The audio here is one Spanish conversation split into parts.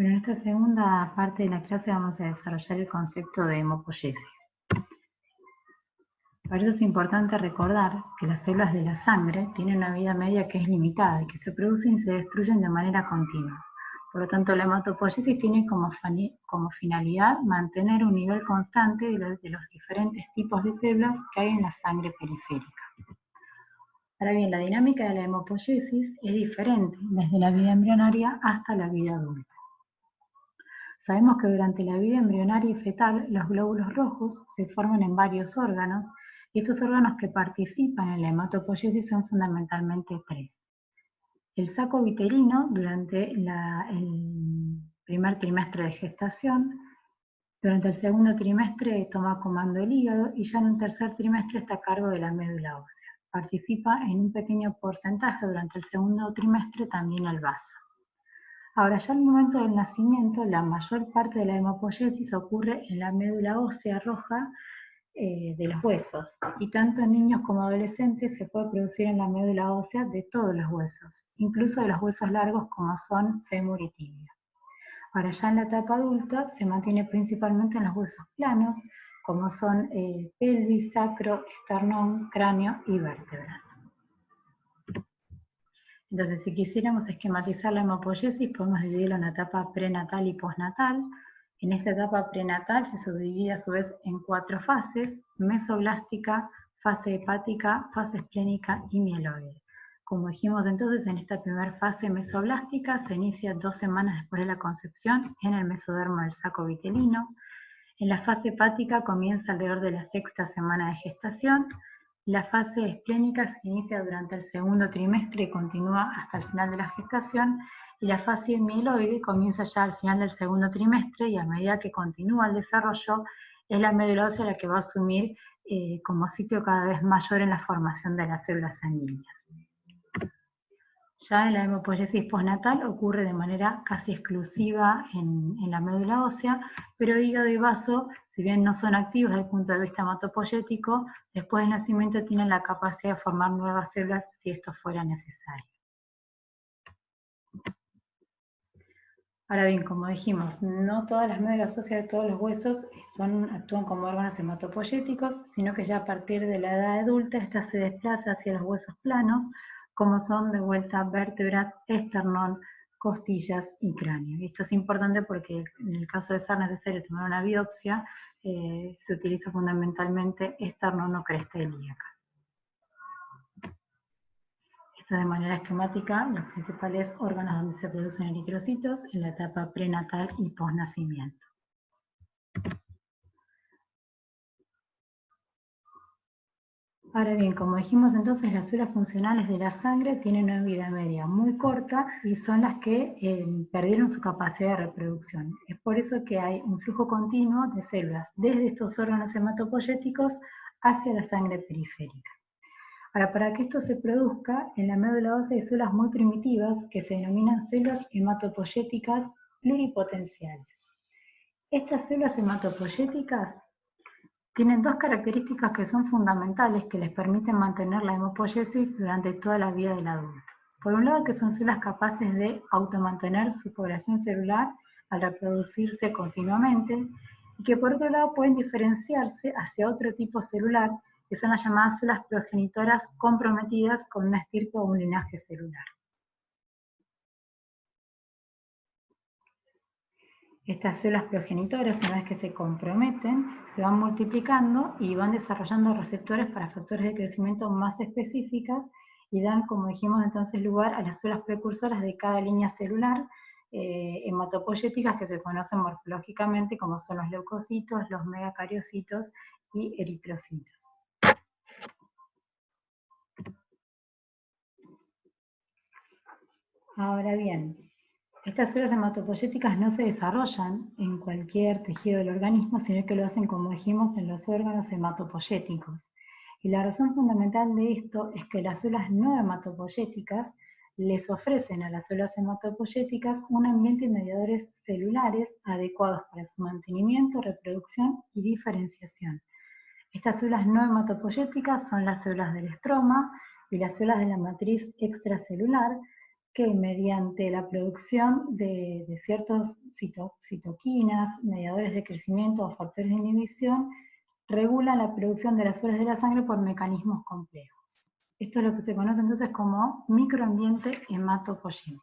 Bueno, en esta segunda parte de la clase vamos a desarrollar el concepto de hemopoiesis. Por eso es importante recordar que las células de la sangre tienen una vida media que es limitada y que se producen y se destruyen de manera continua. Por lo tanto, la hematopoiesis tiene como finalidad mantener un nivel constante de los diferentes tipos de células que hay en la sangre periférica. Ahora bien, la dinámica de la hemopoiesis es diferente desde la vida embrionaria hasta la vida adulta. Sabemos que durante la vida embrionaria y fetal los glóbulos rojos se forman en varios órganos y estos órganos que participan en la hematopoiesis son fundamentalmente tres. El saco vitelino durante el primer trimestre de gestación, durante el segundo trimestre toma comando el hígado y ya en un tercer trimestre está a cargo de la médula ósea. Participa en un pequeño porcentaje durante el segundo trimestre también el vaso. Ahora, ya al momento del nacimiento, la mayor parte de la hemopoiesis ocurre en la médula ósea roja de los huesos, y tanto en niños como adolescentes se puede producir en la médula ósea de todos los huesos, incluso de los huesos largos como son fémur y tibia. Ahora, ya en la etapa adulta se mantiene principalmente en los huesos planos, como son pelvis, sacro, esternón, cráneo y vértebras. Entonces, si quisiéramos esquematizar la hemopoiesis, podemos dividirlo en la etapa prenatal y postnatal. En esta etapa prenatal se subdivide a su vez en 4 fases: mesoblástica, fase hepática, fase esplénica y mieloide. Como dijimos entonces, en esta primera fase mesoblástica se inicia 2 semanas después de la concepción en el mesodermo del saco vitelino. En la fase hepática comienza alrededor de la 6ª semana de gestación. La fase esplénica se inicia durante el segundo trimestre y continúa hasta el final de la gestación, y la fase mieloide comienza ya al final del segundo trimestre, y a medida que continúa el desarrollo es la médula ósea la que va a asumir como sitio cada vez mayor en la formación de las células sanguíneas. Ya en la hemopoiesis postnatal ocurre de manera casi exclusiva en la médula ósea, pero hígado y vaso, si bien no son activos desde el punto de vista hematopoyético, después del nacimiento tienen la capacidad de formar nuevas células si esto fuera necesario. Ahora bien, como dijimos, no todas las médulas óseas de todos los huesos actúan como órganos hematopoyéticos, sino que ya a partir de la edad adulta esta se desplaza hacia los huesos planos, como son de vuelta vértebras, esternón, costillas y cráneo. Y esto es importante porque en el caso de ser necesario tomar una biopsia, se utiliza fundamentalmente esternón o cresta ilíaca. Esto de manera esquemática, los principales órganos donde se producen eritrocitos en la etapa prenatal y posnacimiento. Ahora bien, como dijimos entonces, las células funcionales de la sangre tienen una vida media muy corta y son las que perdieron su capacidad de reproducción. Es por eso que hay un flujo continuo de células desde estos órganos hematopoyéticos hacia la sangre periférica. Ahora, para que esto se produzca, en la médula ósea hay células muy primitivas que se denominan células hematopoyéticas pluripotenciales. Estas células hematopoyéticas tienen 2 características que son fundamentales que les permiten mantener la hemopoiesis durante toda la vida del adulto. Por un lado, que son células capaces de automantener su población celular al reproducirse continuamente, y que por otro lado pueden diferenciarse hacia otro tipo celular, que son las llamadas células progenitoras comprometidas con una estirpe o un linaje celular. Estas células progenitoras, una vez que se comprometen, se van multiplicando y van desarrollando receptores para factores de crecimiento más específicas y dan, como dijimos entonces, lugar a las células precursoras de cada línea celular hematopoyéticas que se conocen morfológicamente como son los leucocitos, los megacariocitos y eritrocitos. Ahora bien, estas células hematopoyéticas no se desarrollan en cualquier tejido del organismo, sino que lo hacen, como dijimos, en los órganos hematopoyéticos. Y la razón fundamental de esto es que las células no hematopoyéticas les ofrecen a las células hematopoyéticas un ambiente y mediadores celulares adecuados para su mantenimiento, reproducción y diferenciación. Estas células no hematopoyéticas son las células del estroma y las células de la matriz extracelular, que mediante la producción de ciertos citoquinas, mediadores de crecimiento o factores de inhibición, regulan la producción de las suelas de la sangre por mecanismos complejos. Esto es lo que se conoce entonces como microambiente hematopoyético.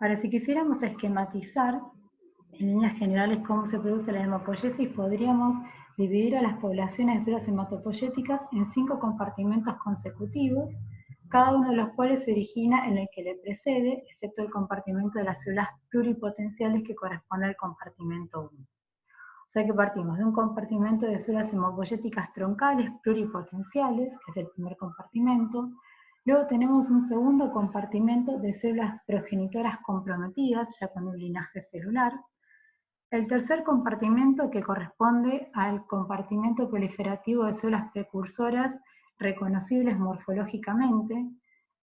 Ahora, si quisiéramos esquematizar en líneas generales cómo se produce la hematopoiesis, podríamos dividir a las poblaciones de células hematopoyéticas en 5 compartimentos consecutivos, cada uno de los cuales se origina en el que le precede, excepto el compartimento de las células pluripotenciales que corresponde al compartimento 1. O sea que partimos de un compartimento de células hematopoyéticas troncales pluripotenciales, que es el primer compartimento. Luego tenemos un segundo compartimento de células progenitoras comprometidas, ya con un linaje celular. El tercer compartimento, que corresponde al compartimento proliferativo de células precursoras reconocibles morfológicamente.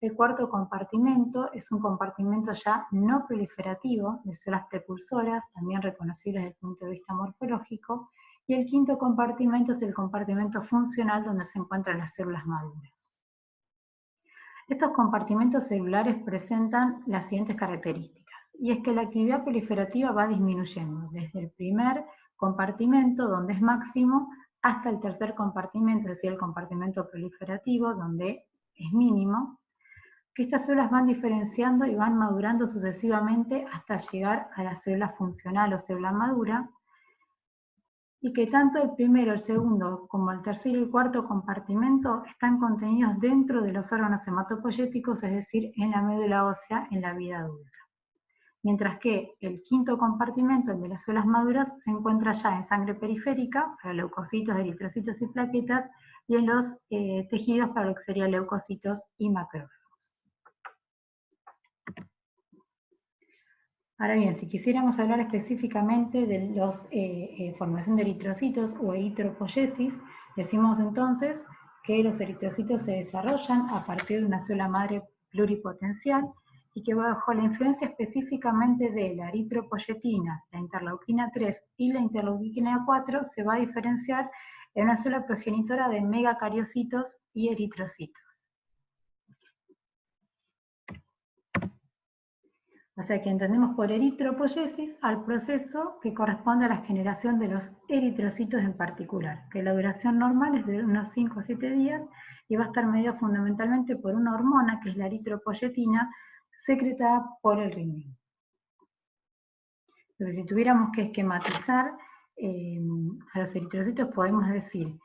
El cuarto compartimento es un compartimento ya no proliferativo de células precursoras, también reconocibles desde el punto de vista morfológico. Y el quinto compartimento es el compartimento funcional, donde se encuentran las células maduras. Estos compartimentos celulares presentan las siguientes características. Y es que la actividad proliferativa va disminuyendo desde el primer compartimento, donde es máximo, hasta el tercer compartimento, es decir, el compartimento proliferativo, donde es mínimo, que estas células van diferenciando y van madurando sucesivamente hasta llegar a la célula funcional o célula madura, y que tanto el primero, el segundo, como el tercero y el cuarto compartimento están contenidos dentro de los órganos hematopoyéticos, es decir, en la médula ósea en la vida adulta. Mientras que el quinto compartimento, el de las células maduras, se encuentra ya en sangre periférica, para leucocitos, eritrocitos y plaquetas, y en los tejidos para lo que serían leucocitos y macrófagos. Ahora bien, si quisiéramos hablar específicamente de la formación de eritrocitos o eritropoyesis, decimos entonces que los eritrocitos se desarrollan a partir de una célula madre pluripotencial y que bajo la influencia específicamente de la eritropoyetina, la interleuquina 3 y la interleuquina 4 se va a diferenciar en una célula progenitora de megacariocitos y eritrocitos. O sea que entendemos por eritropoyesis al proceso que corresponde a la generación de los eritrocitos en particular, que la duración normal es de unos 5 o 7 días y va a estar mediado fundamentalmente por una hormona, que es la eritropoyetina, secretada por el riñón. Entonces, si tuviéramos que esquematizar a los eritrocitos, podemos decir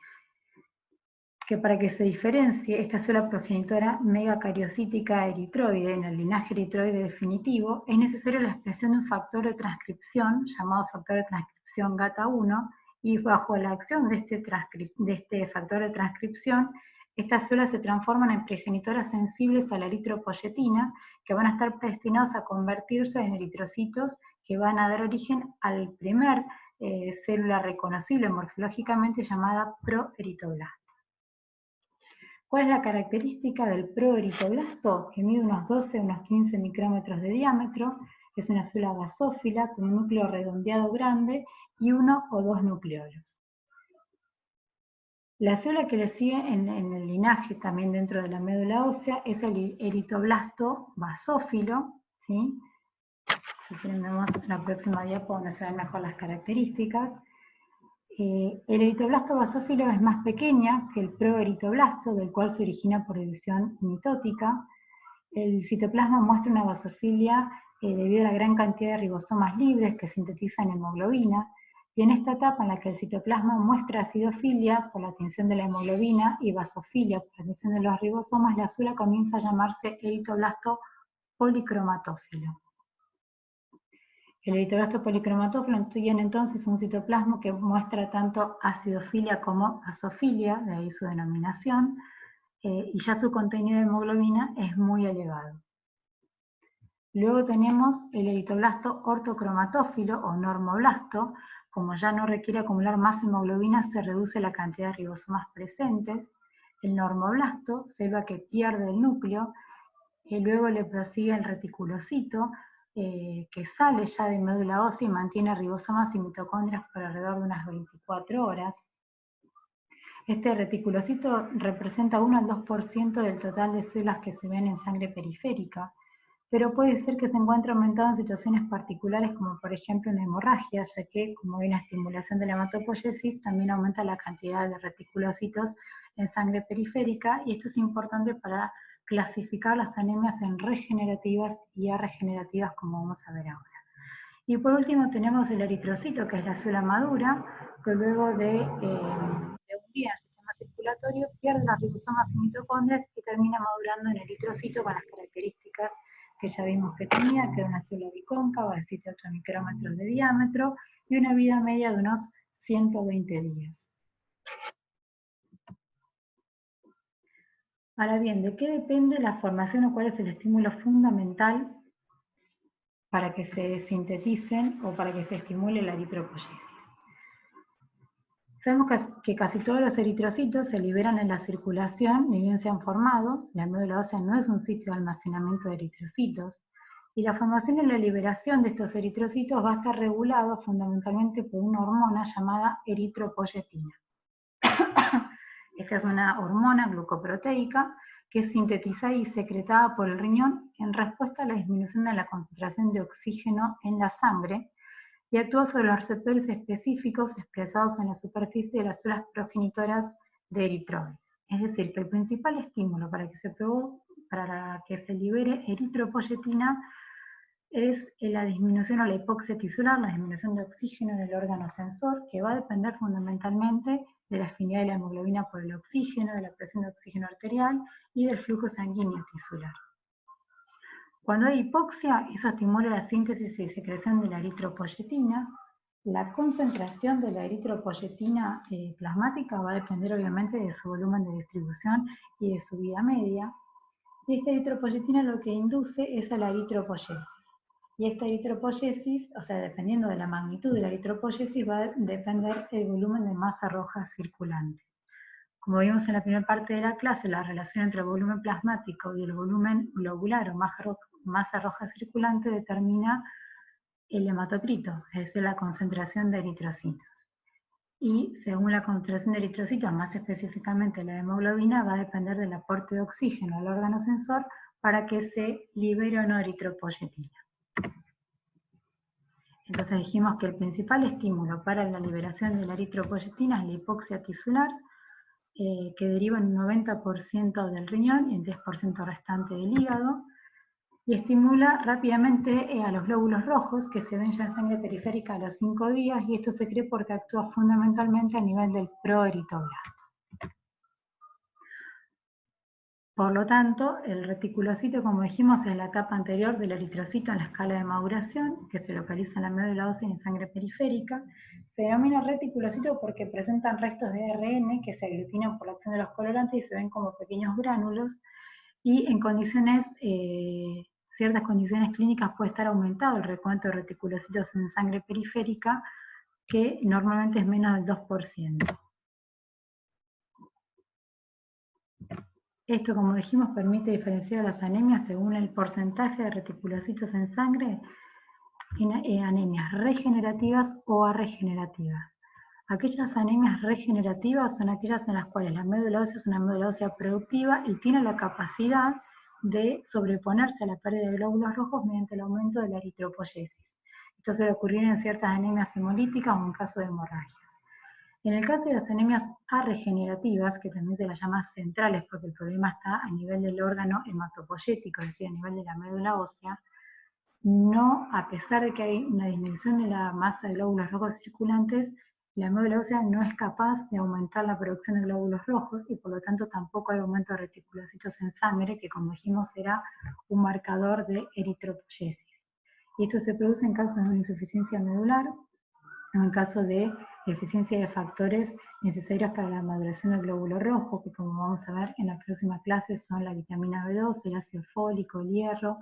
que para que se diferencie esta célula progenitora megacariocítica eritroide en el linaje eritroide definitivo, es necesaria la expresión de un factor de transcripción llamado factor de transcripción GATA1, y bajo la acción de este factor de transcripción, estas células se transforman en progenitoras sensibles a la eritropoyetina, que van a estar predestinados a convertirse en eritrocitos que van a dar origen al primer célula reconocible morfológicamente llamada proeritoblasto. ¿Cuál es la característica del proeritoblasto? Que mide unos 12 a unos 15 micrómetros de diámetro, es una célula basófila con un núcleo redondeado grande y 1 o 2 nucleolos. La célula que le sigue en el linaje, también dentro de la médula ósea, es el eritoblasto basófilo, ¿sí? Si quieren vemos la próxima diapo donde se ven mejor las características. El eritoblasto basófilo es más pequeña que el proeritoblasto, del cual se origina por división mitótica. El citoplasma muestra una basofilia debido a la gran cantidad de ribosomas libres que sintetizan hemoglobina, y en esta etapa en la que el citoplasma muestra acidofilia por la tinción de la hemoglobina y basofilia por la tinción de los ribosomas, la célula comienza a llamarse eritoblasto policromatófilo. El eritoblasto policromatófilo tiene entonces un citoplasma que muestra tanto acidofilia como basofilia, de ahí su denominación, y ya su contenido de hemoglobina es muy elevado. Luego tenemos el eritoblasto ortocromatófilo o normoblasto. Como ya no requiere acumular más hemoglobina, se reduce la cantidad de ribosomas presentes. El normoblasto, célula que pierde el núcleo, luego le prosigue el reticulocito, que sale ya de médula ósea y mantiene ribosomas y mitocondrias por alrededor de unas 24 horas. Este reticulocito representa 1 al 2% del total de células que se ven en sangre periférica, pero puede ser que se encuentre aumentado en situaciones particulares como por ejemplo en hemorragia, ya que como hay una estimulación de la hematopoiesis, también aumenta la cantidad de reticulocitos en sangre periférica, y esto es importante para clasificar las anemias en regenerativas y arregenerativas, como vamos a ver ahora. Y por último tenemos el eritrocito, que es la célula madura, que luego de un día en el sistema circulatorio pierde los ribosomas y mitocondrias y termina madurando en eritrocito con las características que ya vimos que tenía, que era una célula bicóncava de 7 a 8 micrómetros de diámetro y una vida media de unos 120 días. Ahora bien, ¿de qué depende la formación o cuál es el estímulo fundamental para que se sinteticen o para que se estimule la eritropoyesis? Sabemos que casi todos los eritrocitos se liberan en la circulación, ni bien se han formado. La médula ósea no es un sitio de almacenamiento de eritrocitos, y la formación y la liberación de estos eritrocitos va a estar regulado fundamentalmente por una hormona llamada eritropoyetina. Esta es una hormona glucoproteica que es sintetizada y secretada por el riñón en respuesta a la disminución de la concentración de oxígeno en la sangre, y actúa sobre los receptores específicos expresados en la superficie de las células progenitoras de eritroides. Es decir, que el principal estímulo para que se libere eritropoyetina es la disminución o la hipoxia tisular, la disminución de oxígeno en el órgano sensor, que va a depender fundamentalmente de la afinidad de la hemoglobina por el oxígeno, de la presión de oxígeno arterial y del flujo sanguíneo tisular. Cuando hay hipoxia, eso estimula la síntesis y secreción de la eritropoyetina. La concentración de la eritropoyetina plasmática va a depender obviamente de su volumen de distribución y de su vida media. Y esta eritropoyetina lo que induce es a la eritropoyesis. Y esta eritropoyesis, o sea, dependiendo de la magnitud de la eritropoyesis, va a depender el volumen de masa roja circulante. Como vimos en la primera parte de la clase, la relación entre el volumen plasmático y el volumen globular o masa roja circulante determina el hematocrito, es decir, la concentración de eritrocitos. Y según la concentración de eritrocitos, más específicamente la hemoglobina, va a depender del aporte de oxígeno al órgano sensor para que se libere o no eritropoyetina. Entonces dijimos que el principal estímulo para la liberación de la eritropoyetina es la hipoxia tisular, que deriva en un 90% del riñón y el 10% restante del hígado, y estimula rápidamente a los glóbulos rojos, que se ven ya en sangre periférica a los 5 días, y esto se cree porque actúa fundamentalmente a nivel del proeritroblasto. Por lo tanto, el reticulocito, como dijimos, es la etapa anterior del eritrocito en la escala de maduración, que se localiza en la médula ósea y en sangre periférica. Se denomina reticulocito porque presentan restos de ARN que se aglutinan por la acción de los colorantes y se ven como pequeños gránulos, y en ciertas condiciones clínicas puede estar aumentado el recuento de reticulocitos en sangre periférica, que normalmente es menos del 2%. Esto, como dijimos, permite diferenciar las anemias según el porcentaje de reticulocitos en sangre en anemias regenerativas o arregenerativas. Aquellas anemias regenerativas son aquellas en las cuales la médula ósea es una médula ósea productiva y tiene la capacidad de sobreponerse a la pérdida de glóbulos rojos mediante el aumento de la eritropoyesis. Esto suele ocurrir en ciertas anemias hemolíticas o en caso de hemorragias. En el caso de las anemias arregenerativas, que también se las llama centrales porque el problema está a nivel del órgano hematopoyético, es decir, a nivel de la médula ósea, no, a pesar de que hay una disminución de la masa de glóbulos rojos circulantes, la médula ósea no es capaz de aumentar la producción de glóbulos rojos y por lo tanto tampoco hay aumento de reticulocitos en sangre, que como dijimos era un marcador de eritropoyesis. Y esto se produce en casos de una insuficiencia medular o en caso de deficiencia de factores necesarios para la maduración del glóbulo rojo, que como vamos a ver en la próxima clase son la vitamina B2, el ácido fólico, el hierro.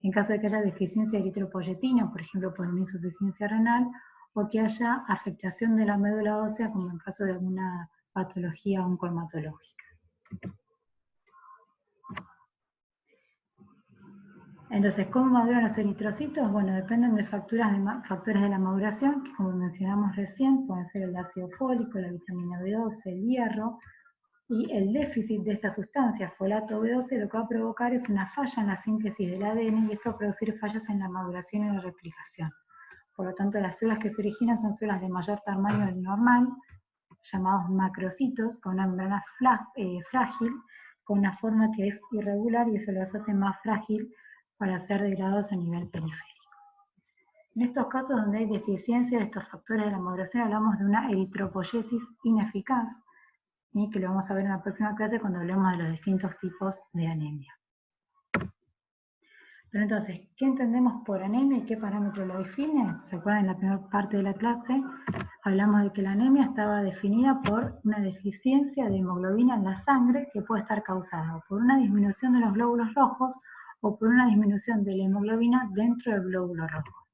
En caso de que haya deficiencia de eritropoyetina, por ejemplo por una insuficiencia renal, o que haya afectación de la médula ósea, como en caso de alguna patología oncohematológica. Entonces, ¿cómo maduran los eritrocitos? Bueno, dependen de factores de la maduración, que como mencionamos recién, pueden ser el ácido fólico, la vitamina B12, el hierro, y el déficit de esta sustancia, folato B12, lo que va a provocar es una falla en la síntesis del ADN, y esto va a producir fallas en la maduración y la replicación. Por lo tanto, las células que se originan son células de mayor tamaño del normal, llamados macrocitos, con una membrana frágil, con una forma que es irregular, y eso los hace más frágil para ser degradados a nivel periférico. En estos casos donde hay deficiencia de estos factores de la maduración, hablamos de una eritropoyesis ineficaz, y que lo vamos a ver en la próxima clase cuando hablemos de los distintos tipos de anemia. Pero entonces, ¿qué entendemos por anemia y qué parámetro lo define? ¿Se acuerdan? En la primera parte de la clase hablamos de que la anemia estaba definida por una deficiencia de hemoglobina en la sangre, que puede estar causada por una disminución de los glóbulos rojos o por una disminución de la hemoglobina dentro del glóbulo rojo.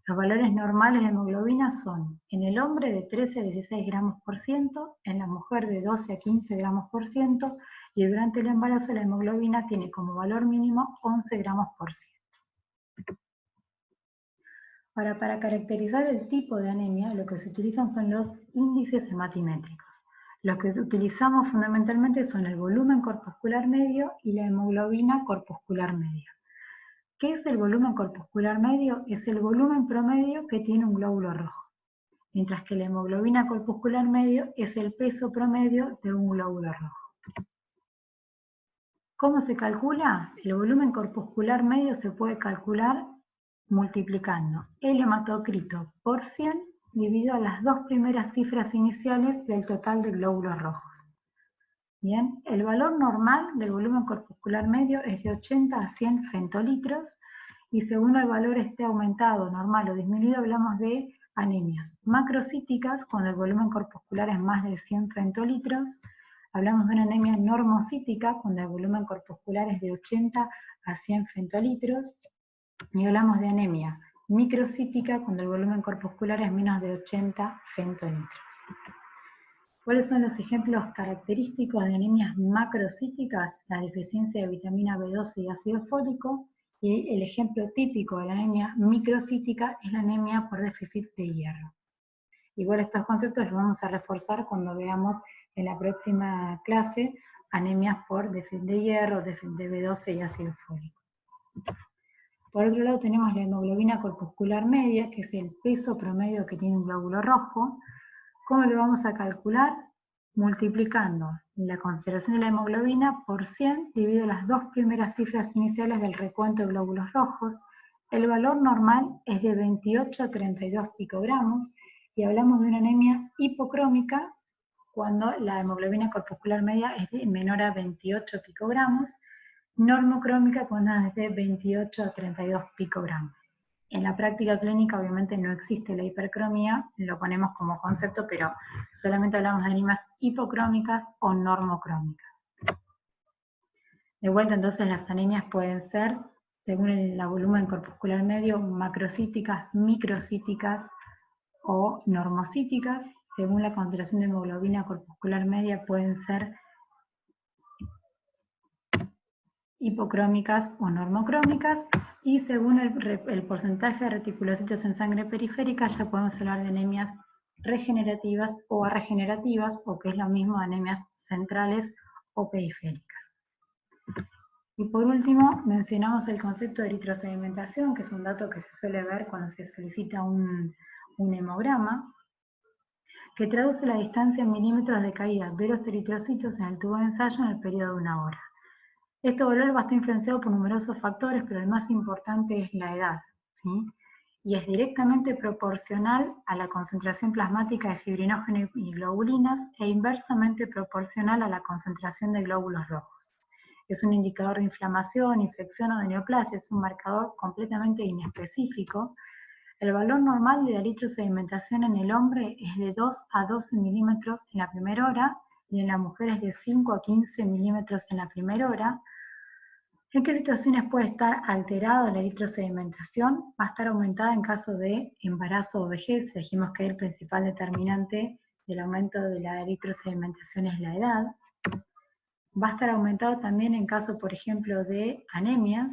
Los valores normales de hemoglobina son en el hombre de 13 a 16 gramos por ciento, en la mujer de 12 a 15 gramos por ciento, y durante el embarazo la hemoglobina tiene como valor mínimo 11 gramos por ciento. Ahora, para caracterizar el tipo de anemia, lo que se utilizan son los índices hematimétricos. Los que utilizamos fundamentalmente son el volumen corpuscular medio y la hemoglobina corpuscular media. ¿Qué es el volumen corpuscular medio? Es el volumen promedio que tiene un glóbulo rojo, mientras que la hemoglobina corpuscular medio es el peso promedio de un glóbulo rojo. ¿Cómo se calcula? El volumen corpuscular medio se puede calcular multiplicando el hematocrito por 100 dividido a las dos primeras cifras iniciales del total de glóbulos rojos. Bien, el valor normal del volumen corpuscular medio es de 80 a 100 femtolitros, y según el valor esté aumentado, normal o disminuido, hablamos de anemias macrocíticas, cuando el volumen corpuscular es más de 100 femtolitros. Hablamos de una anemia normocítica, cuando el volumen corpuscular es de 80 a 100 femtolitros. Y hablamos de anemia microcítica, cuando el volumen corpuscular es menos de 80 femtolitros. ¿Cuáles son los ejemplos característicos de anemias macrocíticas? La deficiencia de vitamina B12 y ácido fólico. Y el ejemplo típico de la anemia microcítica es la anemia por déficit de hierro. Igual estos conceptos los vamos a reforzar cuando veamos en la próxima clase anemias por déficit de hierro, déficit de B12 y ácido fólico. Por otro lado tenemos la hemoglobina corpuscular media, que es el peso promedio que tiene un glóbulo rojo. ¿Cómo lo vamos a calcular? Multiplicando la concentración de la hemoglobina por 100 dividido las dos primeras cifras iniciales del recuento de glóbulos rojos. El valor normal es de 28 a 32 picogramos, y hablamos de una anemia hipocrómica cuando la hemoglobina corpuscular media es menor a 28 picogramos, normocrómica cuando es de 28 a 32 picogramos. En la práctica clínica obviamente no existe la hipercromía, lo ponemos como concepto, pero solamente hablamos de anemias hipocrómicas o normocrómicas. De vuelta, entonces, las anemias pueden ser, según el volumen corpuscular medio, macrocíticas, microcíticas o normocíticas. Según la concentración de hemoglobina corpuscular media, pueden ser hipocrómicas o normocrómicas, y según el porcentaje de reticulocitos en sangre periférica ya podemos hablar de anemias regenerativas o arregenerativas, o que es lo mismo, anemias centrales o periféricas. Y por último mencionamos el concepto de eritrosedimentación, que es un dato que se suele ver cuando se solicita un hemograma, que traduce la distancia en milímetros de caída de los eritrocitos en el tubo de ensayo en el periodo de 1 hora. Este valor va a estar influenciado por numerosos factores, pero el más importante es la edad, ¿sí? Y es directamente proporcional a la concentración plasmática de fibrinógeno y globulinas, e inversamente proporcional a la concentración de glóbulos rojos. Es un indicador de inflamación, infección o de neoplasia, es un marcador completamente inespecífico. El valor normal de la eritrosedimentación en el hombre es de 2 a 12 milímetros en la primera hora, y en la mujer es de 5 a 15 milímetros en la primera hora. ¿En qué situaciones puede estar alterada la eritrosedimentación? Va a estar aumentada en caso de embarazo o vejez. Dijimos que el principal determinante del aumento de la eritrosedimentación es la edad. Va a estar aumentado también en caso, por ejemplo, de anemias,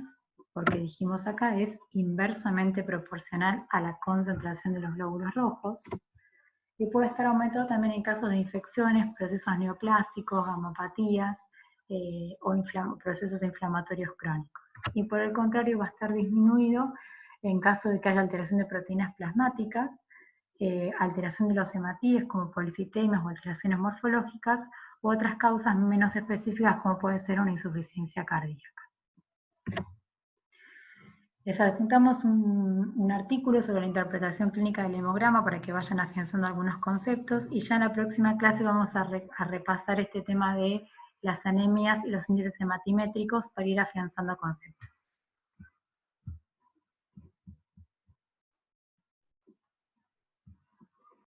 porque dijimos acá es inversamente proporcional a la concentración de los glóbulos rojos, y puede estar aumentado también en casos de infecciones, procesos neoplásicos, gamopatías o procesos inflamatorios crónicos. Y por el contrario va a estar disminuido en caso de que haya alteración de proteínas plasmáticas, alteración de los hematíes como policitemias o alteraciones morfológicas, u otras causas menos específicas como puede ser una insuficiencia cardíaca. Les adjuntamos un artículo sobre la interpretación clínica del hemograma para que vayan afianzando algunos conceptos, y ya en la próxima clase vamos a repasar este tema de las anemias y los índices hematimétricos para ir afianzando conceptos.